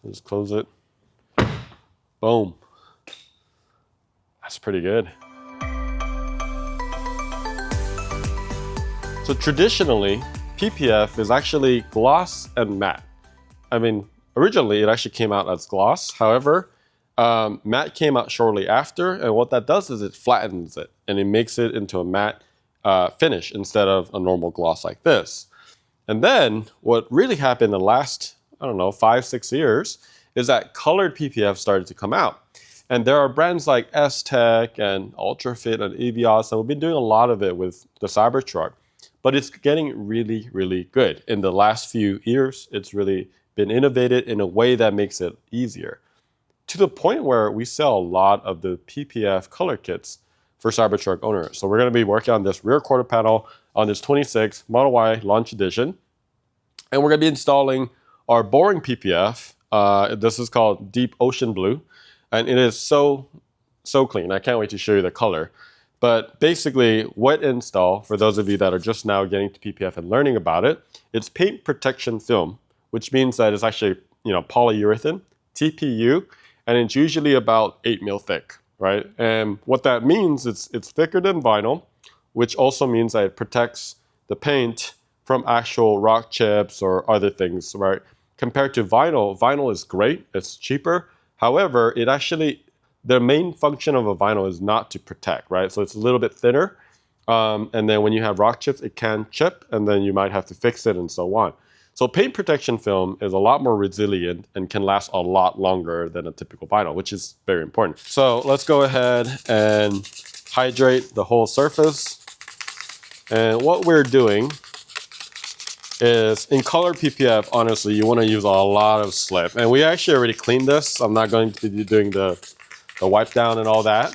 Just close it. Boom. That's pretty good. So traditionally, PPF is actually gloss and matte. I mean, originally it actually came out as gloss. However, matte came out shortly after, and what that does is it flattens it and it makes it into a matte finish instead of a normal gloss like this. And then what really happened in the last, I don't know, 5-6 years is that colored PPF started to come out. And there are brands like S-Tech and UltraFit and Evios, and we've been doing a lot of it with the Cybertruck. But it's getting really, really good. In the last few years, it's really been innovated in a way that makes it easier. To the point where we sell a lot of the PPF color kits for Cybertruck owners. So we're going to be working on this rear quarter panel on this 26 Model Y launch edition. And we're going to be installing our Boring PPF. This is called Deep Ocean Blue. And it is so clean. I can't wait to show you the color. But basically, wet install, for those of you that are just now getting to PPF and learning about it, it's paint protection film, which means that it's actually, polyurethane, TPU, and it's usually about 8 mil thick, right? And what that means is it's thicker than vinyl, which also means that it protects the paint from actual rock chips or other things, right? Compared to vinyl, vinyl is great, it's cheaper. However, the main function of a vinyl is not to protect, right? So it's a little bit thinner. And then when you have rock chips, it can chip, and then you might have to fix it and so on. So paint protection film is a lot more resilient and can last a lot longer than a typical vinyl, which is very important. So let's go ahead and hydrate the whole surface. And what we're doing is, in Color PPF, honestly, you want to use a lot of slip. And we actually already cleaned this. I'm not going to be doing the wipe down and all that.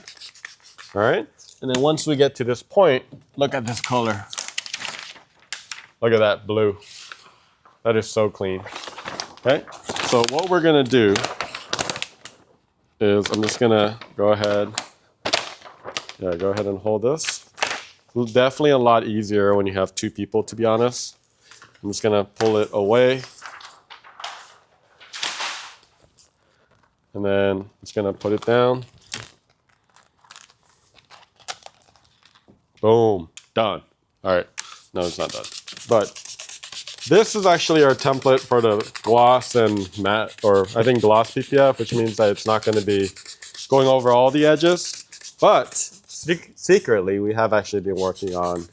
All right. And then once we get to this point, look at this color. Look at that blue. That is so clean. Okay. So what we're going to do is I'm just going to go ahead and hold this. It's definitely a lot easier when you have two people, to be honest. I'm just going to pull it away. And then I'm just going to put it down. Boom. Done. All right. No, it's not done. But this is actually our template for the gloss and matte, or I think gloss PPF, which means that it's not going to be going over all the edges. But secretly, we have actually been working on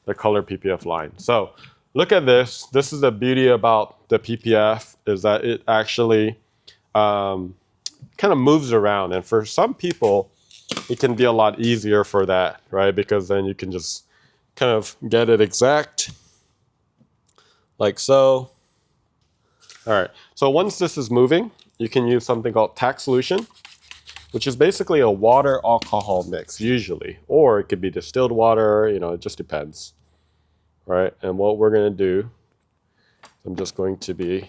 the Color PPF line. So look at this. This is the beauty about the PPF, is that it actually kind of moves around. And for some people, it can be a lot easier for that, right? Because then you can just kind of get it exact, like so. All right, so once this is moving, you can use something called tack solution, which is basically a water alcohol mix usually, or it could be distilled water, it just depends. All right, and what we're gonna do, I'm just going to be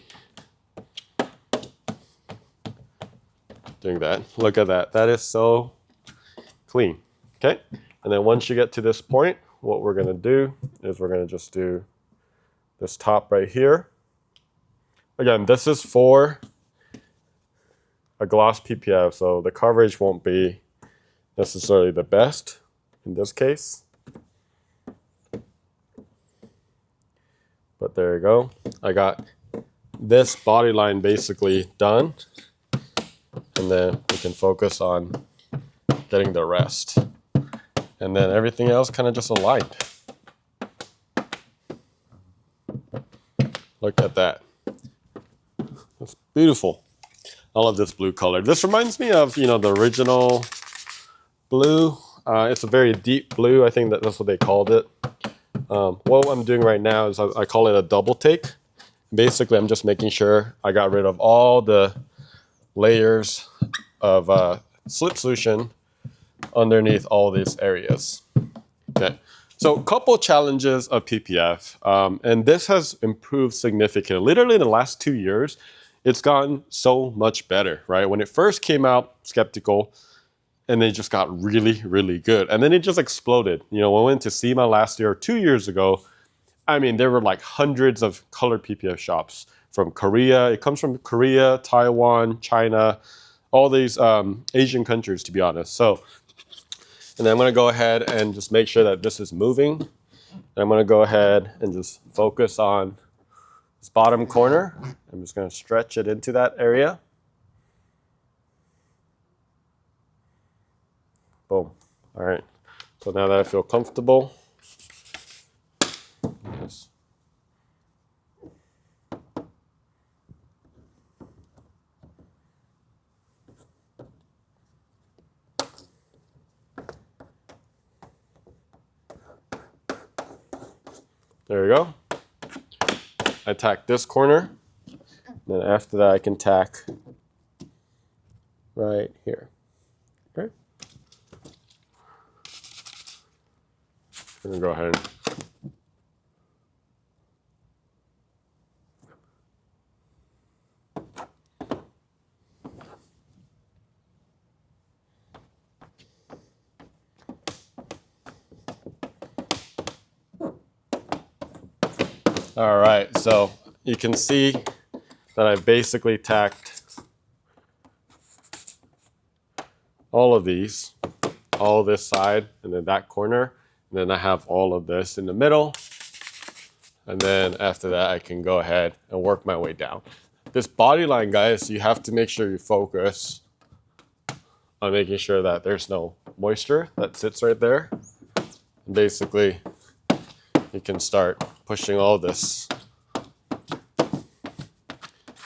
doing that. Look at that, that is so clean, okay? And then once you get to this point, what we're gonna do is we're gonna just do this top right here. Again, this is for a gloss PPF, so the coverage won't be necessarily the best in this case. But there you go. I got this body line basically done. And then we can focus on getting the rest. And then everything else kind of just aligned. Look at that. That's beautiful. I love this blue color. This reminds me of, the original blue. It's a very deep blue. I think that's what they called it. What I'm doing right now is I call it a double take. Basically, I'm just making sure I got rid of all the layers of slip solution underneath all these areas. Okay. So a couple challenges of PPF, and this has improved significantly. Literally in the last 2 years, it's gotten so much better, right? When it first came out, skeptical, and then it just got really, really good. And then it just exploded. When we went to SEMA last year, 2 years ago, I mean, there were like hundreds of Color PPF shops from Korea. It comes from Korea, Taiwan, China, all these Asian countries, to be honest. So, and then I'm going to go ahead and just make sure that this is moving. And I'm going to go ahead and just focus on this bottom corner. I'm just going to stretch it into that area. Boom. All right. So now that I feel comfortable, yes. There we go. I tack this corner. Then after that, I can tack right here. Okay. I'm gonna go ahead and all right, so you can see that I basically tacked all of these, all this side, and then that corner, and then I have all of this in the middle, and then after that I can go ahead and work my way down. This body line, guys, you have to make sure you focus on making sure that there's no moisture that sits right there. And basically, you can start pushing all this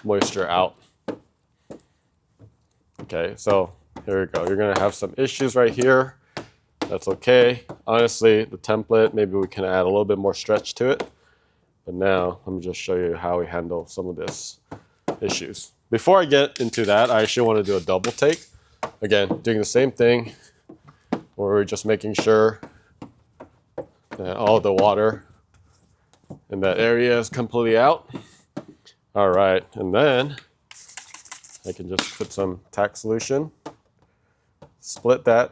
moisture out. Okay, so here we go. You're gonna have some issues right here. That's okay. Honestly, the template, maybe we can add a little bit more stretch to it. But now, let me just show you how we handle some of this issues. Before I get into that, I actually want to do a double take. Again, doing the same thing, where we're just making sure that all the water in that area is completely out. All right, and then I can just put some tack solution, split that.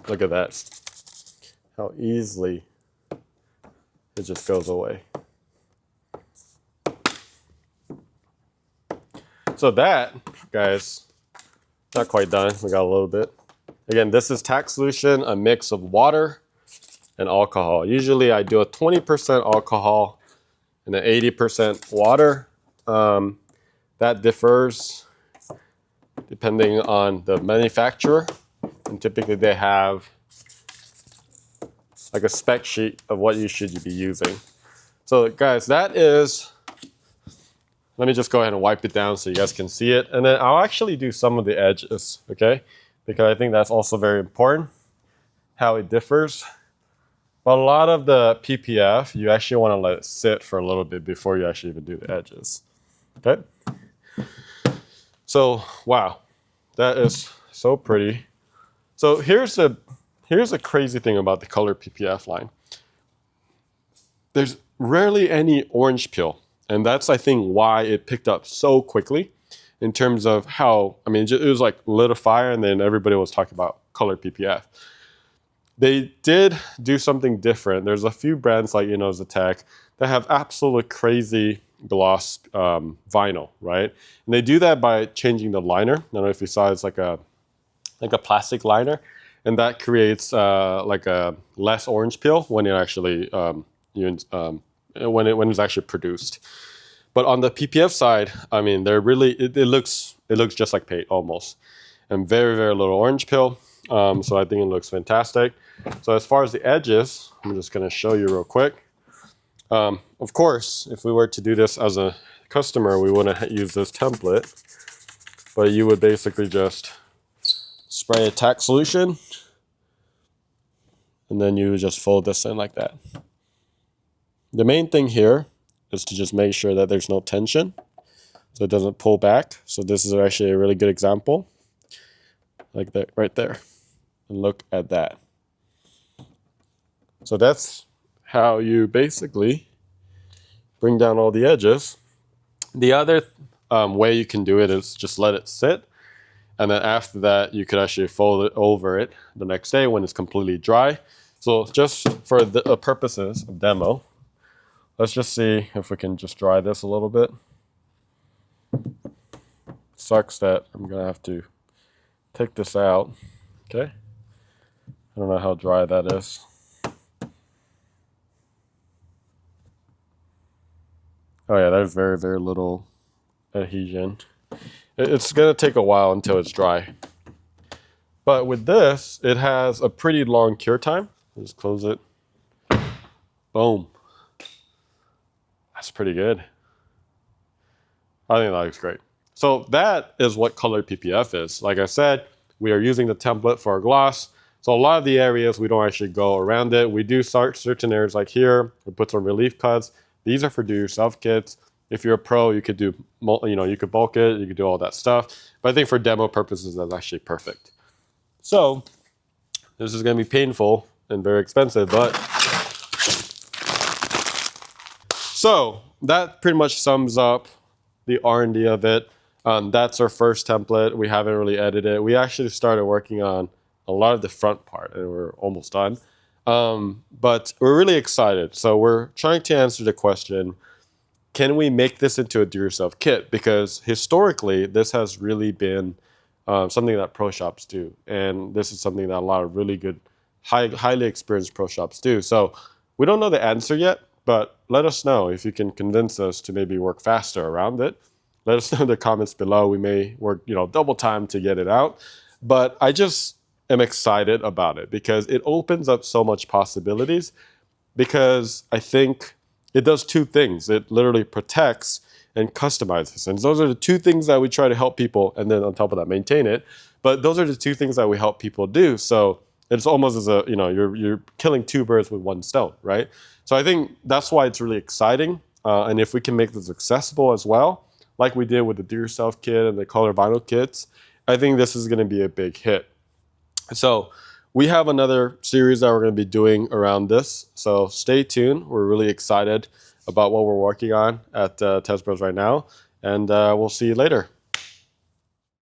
Look at that, how easily it just goes away. So that, guys, not quite done. We got a little bit. Again, this is tack solution, a mix of water and alcohol. Usually I do a 20% alcohol and an 80% water. That differs depending on the manufacturer. And typically they have like a spec sheet of what you should be using. So guys, that is, let me just go ahead and wipe it down so you guys can see it. And then I'll actually do some of the edges, okay? Because I think that's also very important, how it differs. But a lot of the PPF, you actually want to let it sit for a little bit before you actually even do the edges, okay? So, wow, that is so pretty. So here's a crazy thing about the Color PPF line. There's rarely any orange peel, and that's, I think, why it picked up so quickly in terms of how, I mean, it was like lit a fire, and then everybody was talking about Color PPF. They did do something different. There's a few brands like, Zetec that have absolute crazy gloss vinyl, right? And they do that by changing the liner. I don't know if you saw, it's like a plastic liner, and that creates like a less orange peel when it actually when it's actually produced. But on the PPF side, I mean, they're really it looks just like paint almost, and very, very little orange peel. So I think it looks fantastic. So as far as the edges, I'm just going to show you real quick. Of course, if we were to do this as a customer, we wouldn't use this template, but you would basically just spray a tack solution, and then you just fold this in like that. The main thing here is to just make sure that there's no tension, so it doesn't pull back. So this is actually a really good example, like that right there. And look at that. So that's how you basically bring down all the edges. The other way you can do it is just let it sit. And then after that, you could actually fold it over it the next day when it's completely dry. So just for the purposes of demo, let's just see if we can just dry this a little bit. Sucks that I'm gonna have to take this out, okay? I don't know how dry that is. Oh yeah, there's very, very little adhesion. It's gonna take a while until it's dry. But with this, it has a pretty long cure time. Just close it. Boom. That's pretty good. I think that looks great. So that is what Color PPF is. Like I said, we are using the template for our gloss. So a lot of the areas we don't actually go around it. We do start certain areas like here. We put some relief cuts. These are for do-yourself kits. If you're a pro, you could do, you could bulk it, you could do all that stuff. But I think for demo purposes, that's actually perfect. So this is going to be painful and very expensive, but so that pretty much sums up the R&D of it. That's our first template. We haven't really edited it. We actually started working on a lot of the front part and we're almost done. But we're really excited. So we're trying to answer the question, can we make this into a do-yourself kit? Because historically, this has really been something that pro shops do. And this is something that a lot of really good, highly experienced pro shops do. So we don't know the answer yet, but let us know if you can convince us to maybe work faster around it. Let us know in the comments below. We may work, double time to get it out. But I just am excited about it because it opens up so much possibilities, because I think it does two things. It literally protects and customizes. And those are the two things that we try to help people, and then on top of that, maintain it. But those are the two things that we help people do. So it's almost as a, you're killing two birds with one stone, right? So I think that's why it's really exciting. And if we can make this accessible as well, like we did with the do-yourself kit and the color vinyl kits, I think this is gonna be a big hit. So we have another series that we're going to be doing around this. So stay tuned. We're really excited about what we're working on at Test Bros right now. And we'll see you later.